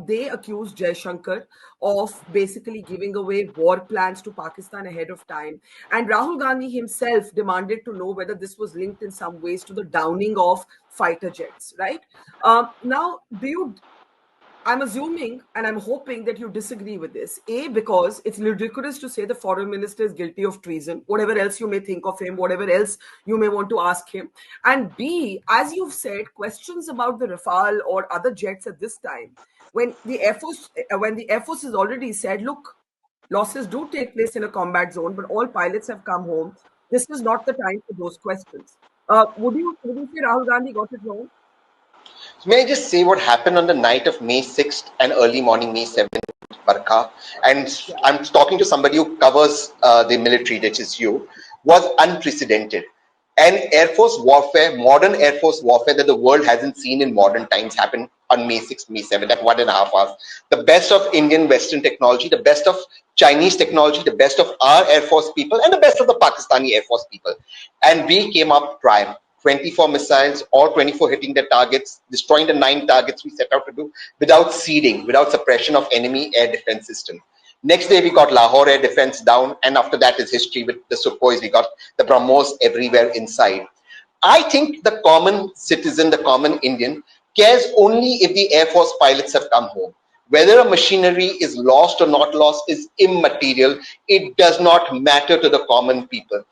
they accused Jaishankar of basically giving away war plans to Pakistan ahead of time. And Rahul Gandhi himself demanded to know whether this was linked in some ways to the downing of fighter jets, right? Now, I'm assuming and I'm hoping that you disagree with this. A, because it's ludicrous to say the foreign minister is guilty of treason, whatever else you may think of him, whatever else you may want to ask him. And B, as you've said, questions about the Rafale or other jets at this time, when the Air Force has already said, look, losses do take place in a combat zone, but all pilots have come home. This is not the time for those questions. Would you say Rahul Gandhi got it wrong? May I just say what happened on the night of May 6th and early morning May 7th, Barkha? And I'm talking to somebody who covers the military, that is you, was unprecedented. And Air Force warfare, modern Air Force warfare that the world hasn't seen in modern times happened on May 6th, May 7th, at 1.5 hours. The best of Indian Western technology, the best of Chinese technology, the best of our Air Force people, and the best of the Pakistani Air Force people. And we came up prime. 24 missiles, all 24 hitting their targets, destroying the 9 targets we set out to do without ceding, without suppression of enemy air defense system. Next day, we got Lahore air defense down, and after that is history with the Sukhois. We got the BrahMos everywhere inside. I think the common citizen, the common Indian, cares only if the Air Force pilots have come home. Whether a machinery is lost or not lost is immaterial. It does not matter to the common people.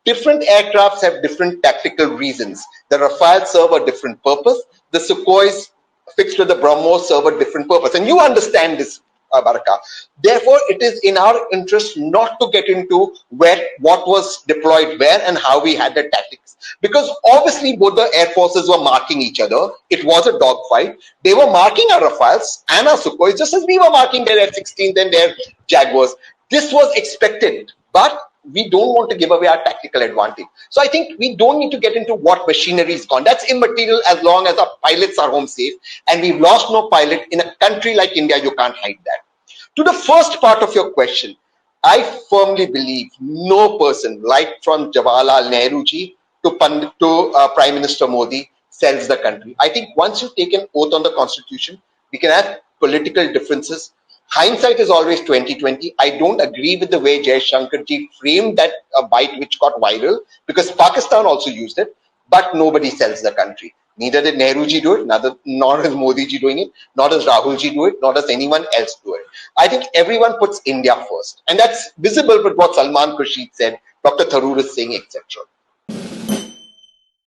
Different aircrafts have different tactical reasons. The Rafale serve a different purpose. The Sukhois fixed with the BrahMos serve a different purpose. And you understand this, Baraka. Therefore, it is in our interest not to get into what was deployed where and how we had the tactics. Because obviously both the air forces were marking each other. It was a dogfight. They were marking our Rafales and our Sukhois just as we were marking their F-16s and their Jaguars. This was expected. But we don't want to give away our tactical advantage. So I think we don't need to get into what machinery is gone. That's immaterial as long as our pilots are home safe. And we've lost no pilot. In a country like India, you can't hide that. To the first part of your question, I firmly believe no person, like from Jawaharlal Nehru ji to Prime Minister Modi, sells the country. I think once you take an oath on the Constitution, we can have political differences. Hindsight is always 2020. I don't agree with the way Jaishankar ji framed that bite which got viral, because Pakistan also used it, but nobody sells the country. Neither did Nehru ji do it, nor is Modi ji doing it, nor does Rahul ji do it, nor does anyone else do it. I think everyone puts India first. And that's visible with what Salman Khurshid said, Dr. Tharoor is saying, etc.